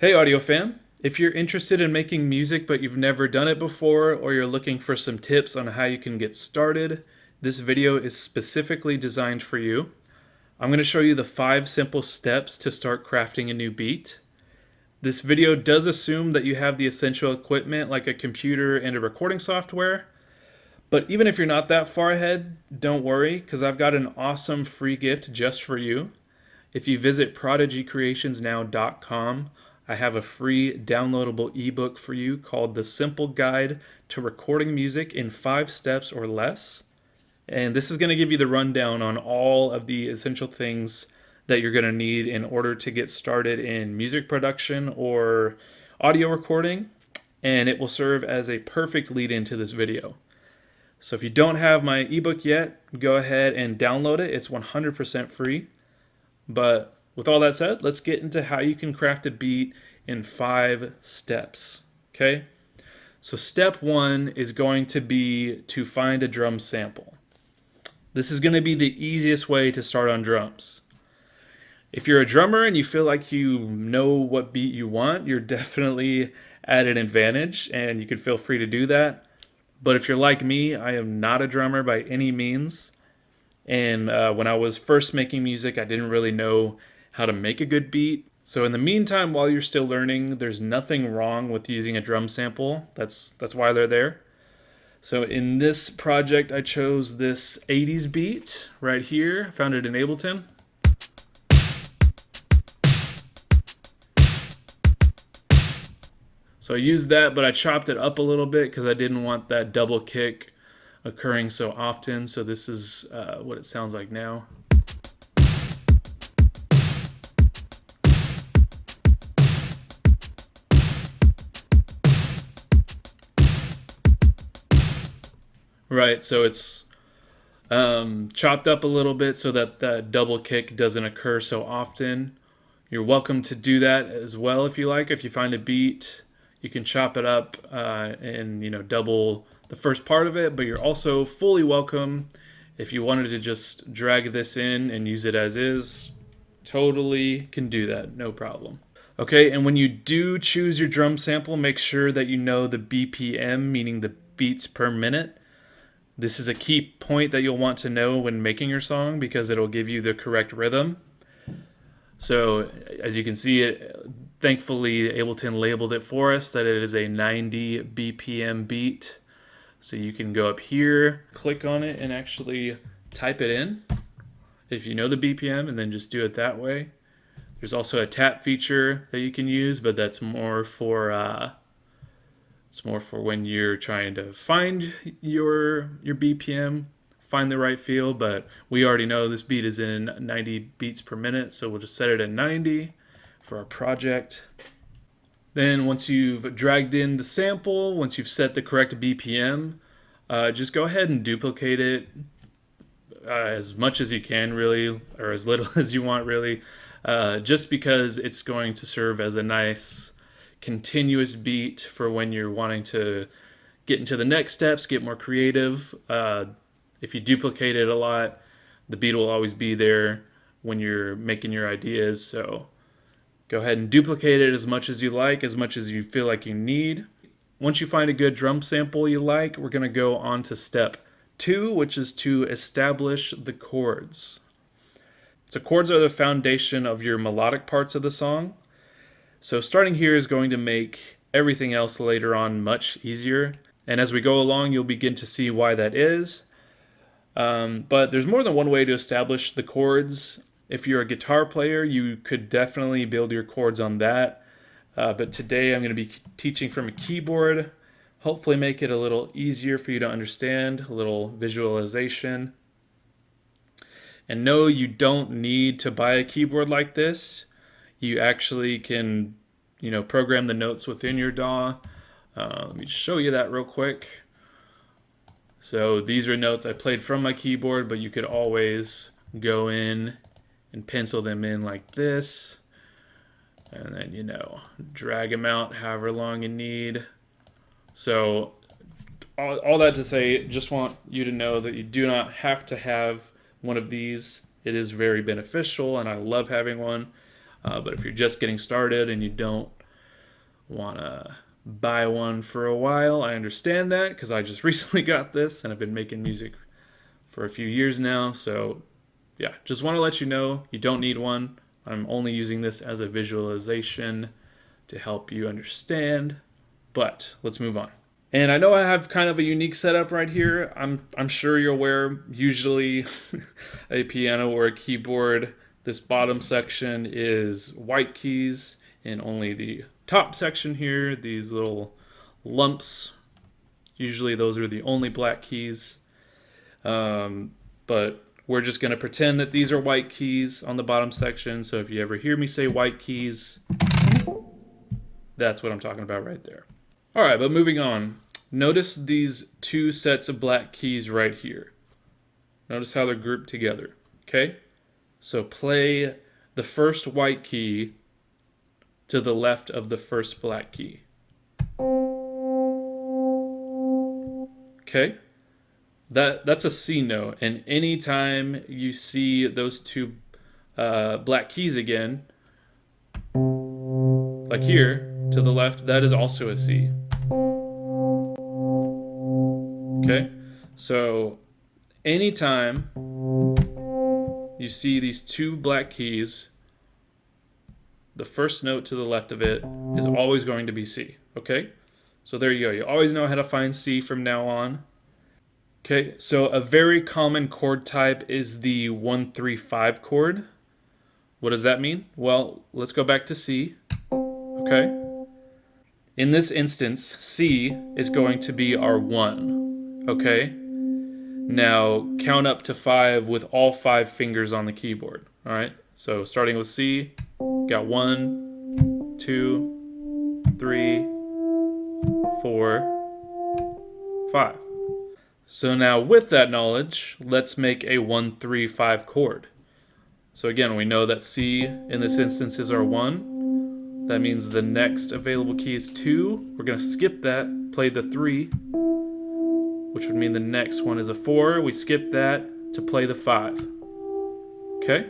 Hey audio fan, if you're interested in making music but you've never done it before, or you're looking for some tips on how you can get started, this video is specifically designed for you. I'm going to show you the 5 simple steps to start crafting a new beat. This video does assume that you have the essential equipment like a computer and a recording software, but even if you're not that far ahead, don't worry, because I've got an awesome free gift just for you. If you visit prodigycreationsnow.com, I have a free downloadable ebook for you called The Simple Guide to Recording Music in 5 Steps or Less. And this is going to give you the rundown on all of the essential things that you're going to need in order to get started in music production or audio recording. And it will serve as a perfect lead into this video. So if you don't have my ebook yet, go ahead and download it. It's 100% free. But with all that said, let's get into how you can craft a beat in 5 steps. Okay? So step 1 is going to be to find a drum sample. This is going to be the easiest way to start on drums. If you're a drummer and you feel like you know what beat you want, you're definitely at an advantage, and you can feel free to do that. But if you're like me, I am not a drummer by any means. And when I was first making music, I didn't really know how to make a good beat. So in the meantime, while you're still learning, there's nothing wrong with using a drum sample. That's why they're there. So in this project, I chose this 80s beat right here. I found it in Ableton. So I used that, but I chopped it up a little bit because I didn't want that double kick occurring so often. So this is what it sounds like now. Right, so it's chopped up a little bit so that that double kick doesn't occur so often. You're welcome to do that as well if you like. If you find a beat, you can chop it up and double the first part of it, but you're also fully welcome if you wanted to just drag this in and use it as is. Totally can do that, no problem. Okay, and when you do choose your drum sample, make sure that you know the BPM, meaning the beats per minute. This is a key point that you'll want to know when making your song because it'll give you the correct rhythm. So as you can see, thankfully Ableton labeled it for us that it is a 90 BPM beat. So you can go up here, click on it, and actually type it in if you know the BPM, and then just do it that way. There's also a tap feature that you can use, but that's more for when you're trying to find your BPM, find the right feel. But we already know this beat is in 90 beats per minute, so we'll just set it at 90 for our project. Then once you've dragged in the sample, once you've set the correct BPM, just go ahead and duplicate it as much as you can, really, or as little as you want, really, just because it's going to serve as a nice continuous beat for when you're wanting to get into the next steps, get more creative. If you duplicate it a lot, the beat will always be there when you're making your ideas. So go ahead and duplicate it as much as you like, as much as you feel like you need. Once you find a good drum sample you like, we're going to go on to step 2, which is to establish the chords. So chords are the foundation of your melodic parts of the song. So starting here is going to make everything else later on much easier. And as we go along, you'll begin to see why that is. But there's more than one way to establish the chords. If you're a guitar player, you could definitely build your chords on that. But today I'm going to be teaching from a keyboard. Hopefully make it a little easier for you to understand, a little visualization. And no, you don't need to buy a keyboard like this. You actually can, program the notes within your DAW. Let me show you that real quick. So these are notes I played from my keyboard, but you could always go in and pencil them in like this. And then, drag them out however long you need. So all that to say, just want you to know that you do not have to have one of these. It is very beneficial, and I love having one. But if you're just getting started and you don't want to buy one for a while. I understand that because I just recently got this and I've been making music for a few years now. So yeah, just want to let you know you don't need one. I'm only using this as a visualization to help you understand. But let's move on. And I know I have kind of a unique setup right here. I'm sure you're aware, usually a piano or a keyboard, this bottom section is white keys, and only the top section here, these little lumps, usually those are the only black keys. But we're just going to pretend that these are white keys on the bottom section. So if you ever hear me say white keys, that's what I'm talking about right there. All right, but moving on. Notice these two sets of black keys right here. Notice how they're grouped together, okay? So play the first white key to the left of the first black key. Okay? That's a C note, and anytime you see those two black keys again, like here, to the left, that is also a C. Okay? So, anytime you see these two black keys, the first note to the left of it is always going to be C. Okay? So there you go. You always know how to find C from now on. Okay, so a very common chord type is the 1-3-5 chord. What does that mean? Well, let's go back to C. Okay? In this instance, C is going to be our 1. Okay? Now, count up to 5 with all 5 fingers on the keyboard. All right? So starting with C, got 1, 2, 3, 4, 5. So now with that knowledge, let's make a 1-3-5 chord. So again, we know that C in this instance is our 1. That means the next available key is 2. We're going to skip that, play the 3, which would mean the next one is a 4. We skip that to play the 5. Okay?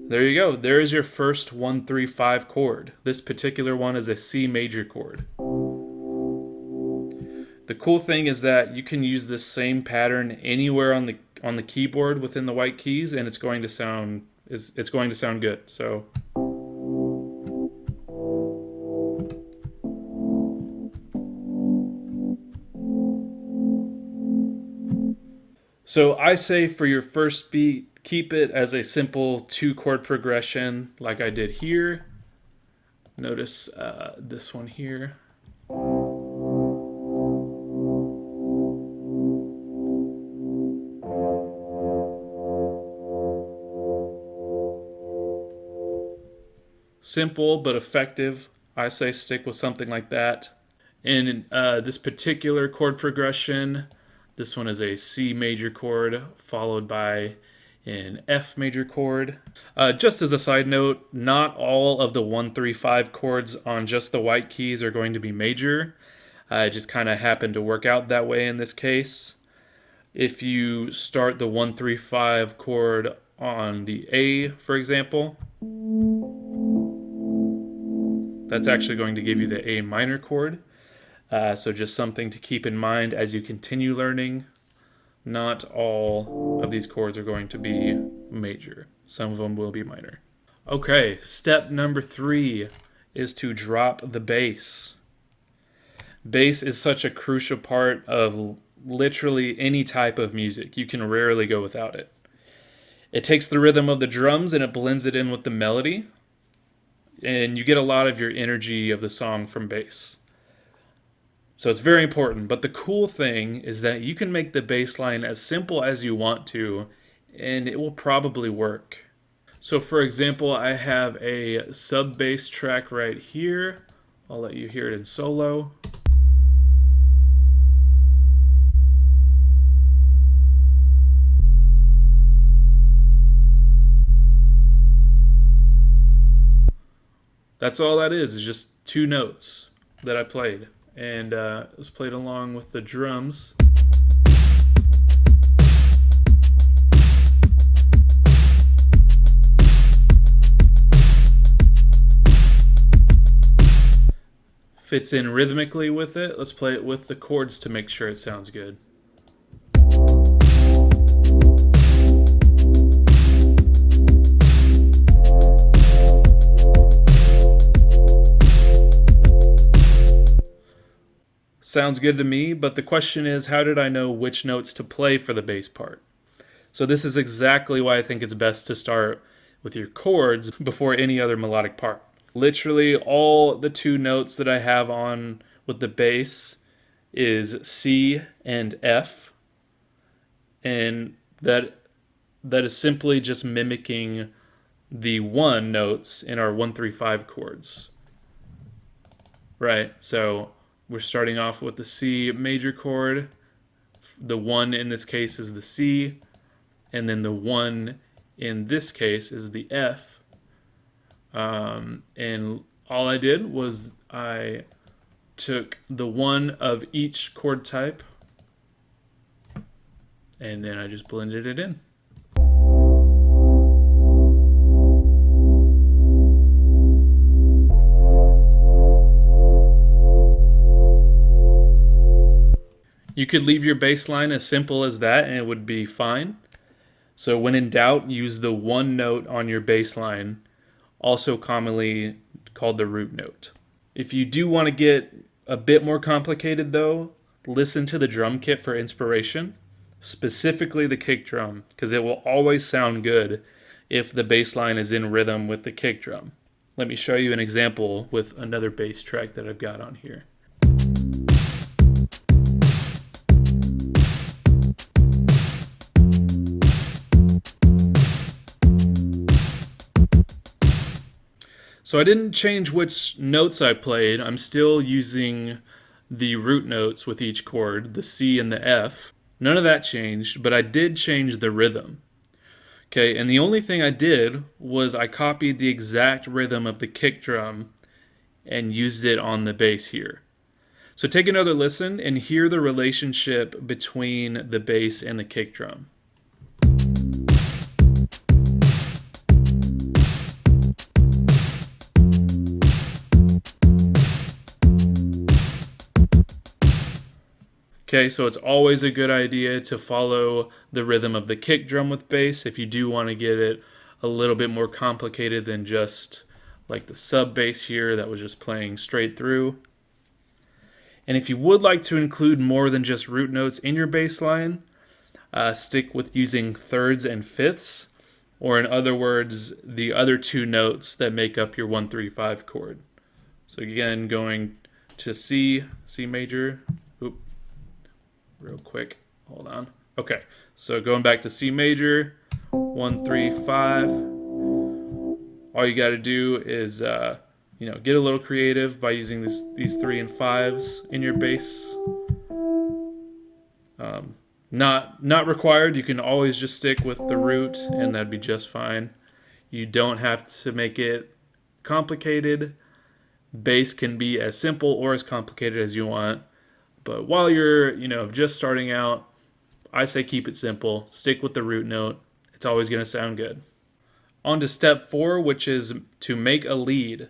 There you go. There is your first 1-3-5 chord. This particular one is a C major chord. The cool thing is that you can use this same pattern anywhere on the keyboard within the white keys, and it's going to sound good. So I say for your first beat, keep it as a simple 2-chord progression like I did here. Notice this one here. Simple but effective. I say stick with something like that. In this particular chord progression, this one is a C major chord followed by an F major chord. Just as a side note, not all of the 1-3-5 chords on just the white keys are going to be major. It just kind of happened to work out that way in this case. If you start the 1-3-5 chord on the A, for example, that's actually going to give you the A minor chord. So just something to keep in mind as you continue learning. Not all of these chords are going to be major. Some of them will be minor. Okay, step number 3 is to drop the bass. Bass is such a crucial part of literally any type of music. You can rarely go without it. It takes the rhythm of the drums and it blends it in with the melody. And you get a lot of your energy of the song from bass. So it's very important. But the cool thing is that you can make the bass line as simple as you want to, and it will probably work. So for example, I have a sub bass track right here. I'll let you hear it in solo. That's all that is just 2 notes that I played. And it was played along with the drums. fits in rhythmically with it. Let's play it with the chords to make sure it sounds good. Sounds good to me, but the question is, how did I know which notes to play for the bass part? So this is exactly why I think it's best to start with your chords before any other melodic part. Literally all the two notes that I have on with the bass is C and F, and that is simply just mimicking the one notes in our 1-3-5 chords. Right, so we're starting off with the C major chord. The 1 in this case is the C, and then the 1 in this case is the F. And all I did was I took the 1 of each chord type, and then I just blended it in. You could leave your bass line as simple as that and it would be fine. So when in doubt, use the one note on your bass line, also commonly called the root note. If you do want to get a bit more complicated though, listen to the drum kit for inspiration, specifically the kick drum, because it will always sound good if the bass line is in rhythm with the kick drum. Let me show you an example with another bass track that I've got on here. So I didn't change which notes I played. I'm still using the root notes with each chord, the C and the F. None of that changed, but I did change the rhythm. Okay, and the only thing I did was I copied the exact rhythm of the kick drum and used it on the bass here. So take another listen and hear the relationship between the bass and the kick drum. Okay, so it's always a good idea to follow the rhythm of the kick drum with bass if you do want to get it a little bit more complicated than just like the sub bass here that was just playing straight through. And if you would like to include more than just root notes in your bass line, stick with using thirds and fifths, or in other words, the other two notes that make up your 1-3-5 chord. So again, going to C major, real quick, hold on. Okay, so going back to C major, 1-3-5. All you got to do is, get a little creative by using these 3 and 5s in your bass. Not required. You can always just stick with the root, and that'd be just fine. You don't have to make it complicated. Bass can be as simple or as complicated as you want. But while you're, just starting out, I say keep it simple. Stick with the root note. It's always going to sound good. On to step 4, which is to make a lead.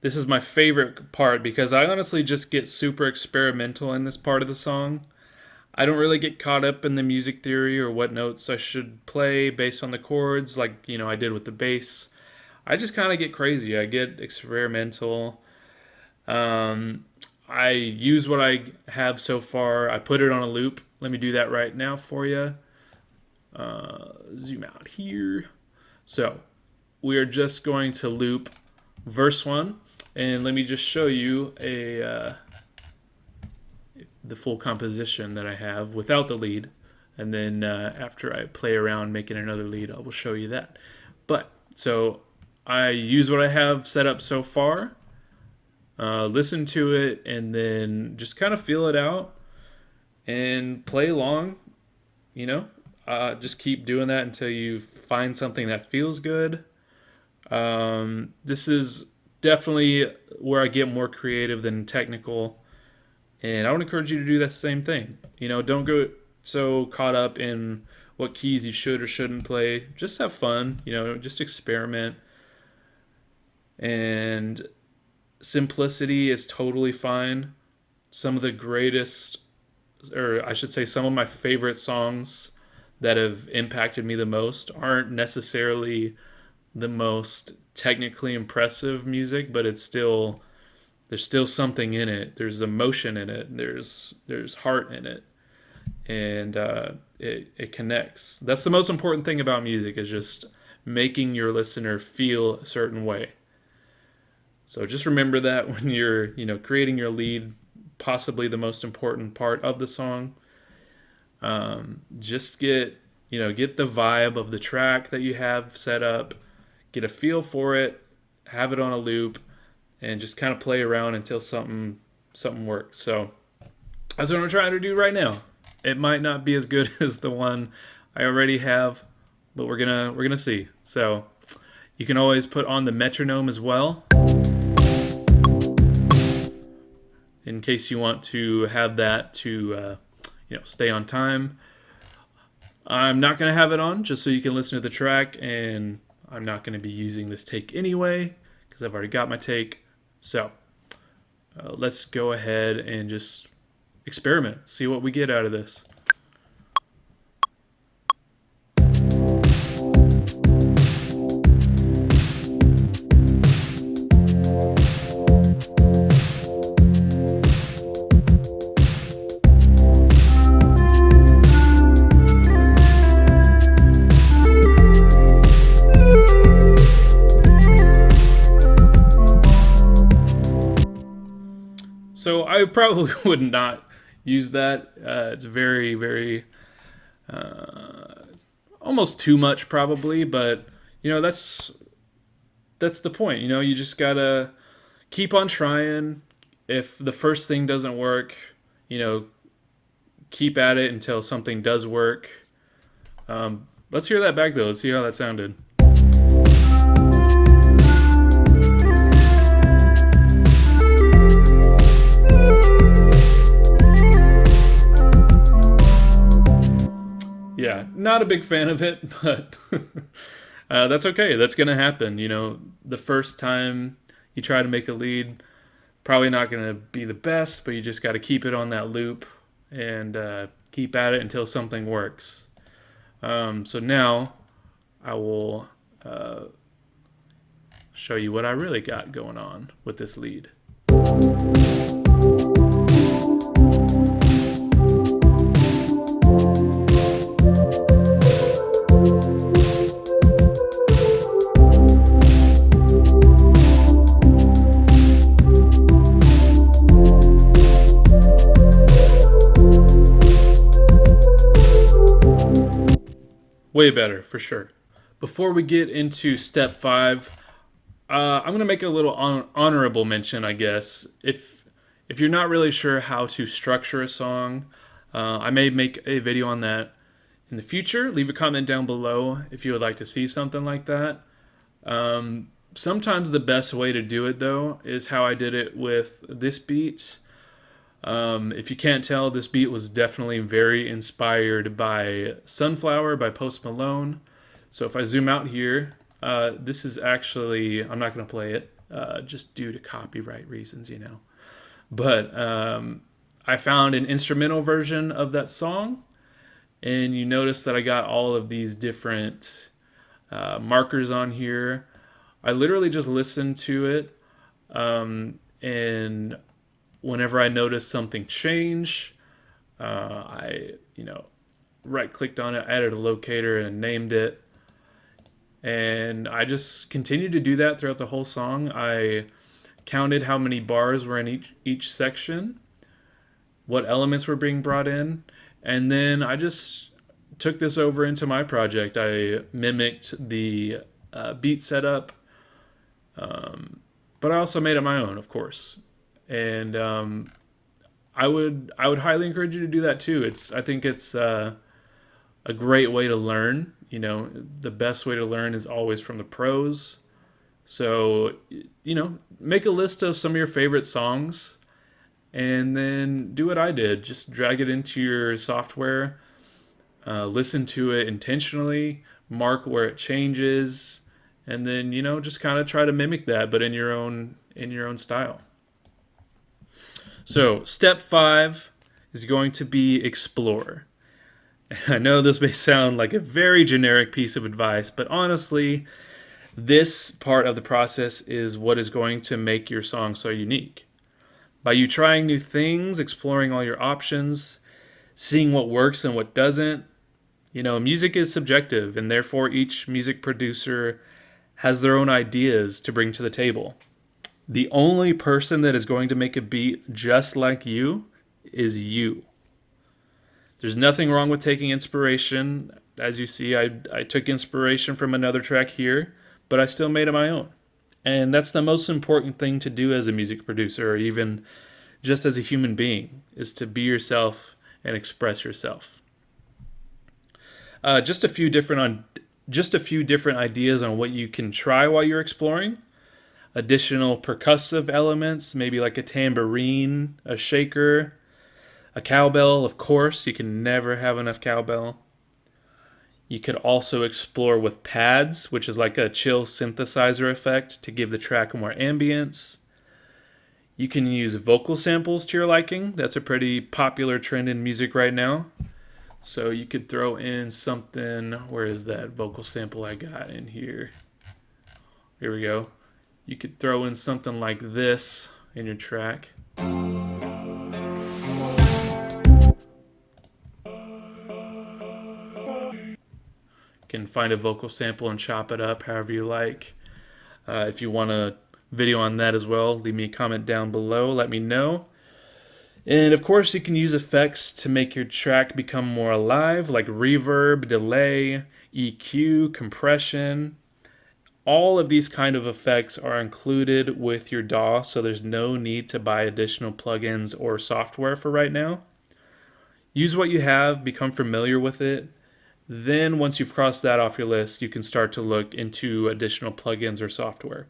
This is my favorite part because I honestly just get super experimental in this part of the song. I don't really get caught up in the music theory or what notes I should play based on the chords like, I did with the bass. I just kind of get crazy. I get experimental. I use what I have so far. I put it on a loop. Let me do that right now for you. Zoom out here. So we are just going to loop verse 1. And let me just show you the full composition that I have without the lead. And then after I play around making another lead, I will show you that. But so I use what I have set up so far. Listen to it and then just kind of feel it out and play along, just keep doing that until you find something that feels good. This is definitely where I get more creative than technical, and I would encourage you to do that same thing. Don't go so caught up in what keys you should or shouldn't play. Just have fun, just experiment. And simplicity is totally fine. Some of the greatest, or I should say, some of my favorite songs that have impacted me the most aren't necessarily the most technically impressive music, but there's still something in it. There's emotion in it. There's heart in it, and it connects. That's the most important thing about music, is just making your listener feel a certain way. So just remember that when you're creating your lead, possibly the most important part of the song. Just get the vibe of the track that you have set up, get a feel for it, have it on a loop, and just kind of play around until something works. So that's what I'm trying to do right now. It might not be as good as the one I already have, but we're gonna see. So you can always put on the metronome as well, in case you want to have that to stay on time. I'm not going to have it on just so you can listen to the track, and I'm not going to be using this take anyway because I've already got my take. So let's go ahead and just experiment, see what we get out of this. So I probably would not use that. It's very, very almost too much, probably. But that's the point. You just gotta keep on trying. If the first thing doesn't work, you know, keep at it until something does work. Let's hear that back though. Let's see how that sounded. Yeah, not a big fan of it, but that's okay. That's going to happen. The first time you try to make a lead, probably not going to be the best, but you just got to keep it on that loop and keep at it until something works. So now I will show you what I really got going on with this lead. Way better, for sure. Before we get into step 5, I'm going to make a little honorable mention, I guess. If you're not really sure how to structure a song, I may make a video on that in the future. Leave a comment down below if you would like to see something like that. Sometimes the best way to do it, though, is how I did it with this beat. If you can't tell, this beat was definitely very inspired by Sunflower by Post Malone. So if I zoom out here, this is actually, I'm not going to play it, just due to copyright reasons, But I found an instrumental version of that song, and you notice that I got all of these different markers on here. I literally just listened to it, and whenever I noticed something change, I right-clicked on it, added a locator, and named it. And I just continued to do that throughout the whole song. I counted how many bars were in each section, what elements were being brought in, and then I just took this over into my project. I mimicked the beat setup, but I also made it my own, of course. And I would highly encourage you to do that too. I think it's a great way to learn. The best way to learn is always from the pros. So, make a list of some of your favorite songs and then do what I did. Just drag it into your software, listen to it intentionally, mark where it changes, and then just kind of try to mimic that, but in your own style. So step 5 is going to be explore. I know this may sound like a very generic piece of advice, but honestly, this part of the process is what is going to make your song so unique. By you trying new things, exploring all your options, seeing what works and what doesn't, music is subjective, and therefore each music producer has their own ideas to bring to the table. The only person that is going to make a beat just like you is you. There's nothing wrong with taking inspiration. As you see, I took inspiration from another track here, but I still made it my own. And that's the most important thing to do as a music producer, or even just as a human being, is to be yourself and express yourself. Just a few different ideas on what you can try while you're exploring. Additional percussive elements, maybe like a tambourine, a shaker, a cowbell. Of course, you can never have enough cowbell. You could also explore with pads, which is like a chill synthesizer effect to give the track more ambience. You can use vocal samples to your liking. That's a pretty popular trend in music right now. So you could throw in something. Where is that vocal sample I got in here? Here we go. You could throw in something like this in your track. You can find a vocal sample and chop it up however you like. If you want a video on that as well, leave me a comment down below. Let me know. And of course, you can use effects to make your track become more alive, like reverb, delay, EQ, compression. All of these kind of effects are included with your DAW, so there's no need to buy additional plugins or software for right now. Use what you have, become familiar with it. Then once you've crossed that off your list, you can start to look into additional plugins or software.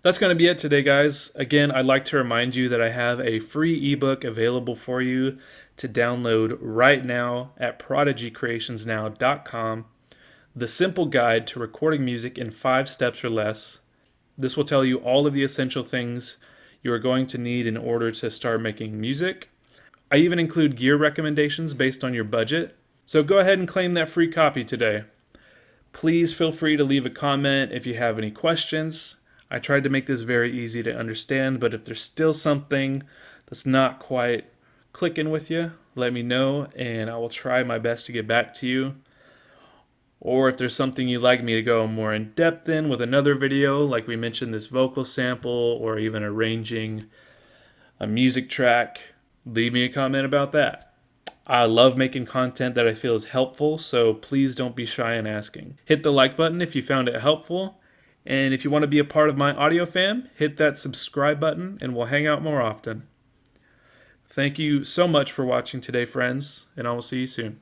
That's going to be it today, guys. Again, I'd like to remind you that I have a free ebook available for you to download right now at prodigycreationsnow.com. The Simple Guide to Recording Music in 5 Steps or Less. This will tell you all of the essential things you are going to need in order to start making music. I even include gear recommendations based on your budget. So go ahead and claim that free copy today. Please feel free to leave a comment if you have any questions. I tried to make this very easy to understand, but if there's still something that's not quite clicking with you, let me know and I will try my best to get back to you. Or if there's something you'd like me to go more in depth in with another video, like we mentioned this vocal sample or even arranging a music track, leave me a comment about that. I love making content that I feel is helpful, so please don't be shy in asking. Hit the like button if you found it helpful. And if you want to be a part of my audio fam, hit that subscribe button and we'll hang out more often. Thank you so much for watching today, friends, and I will see you soon.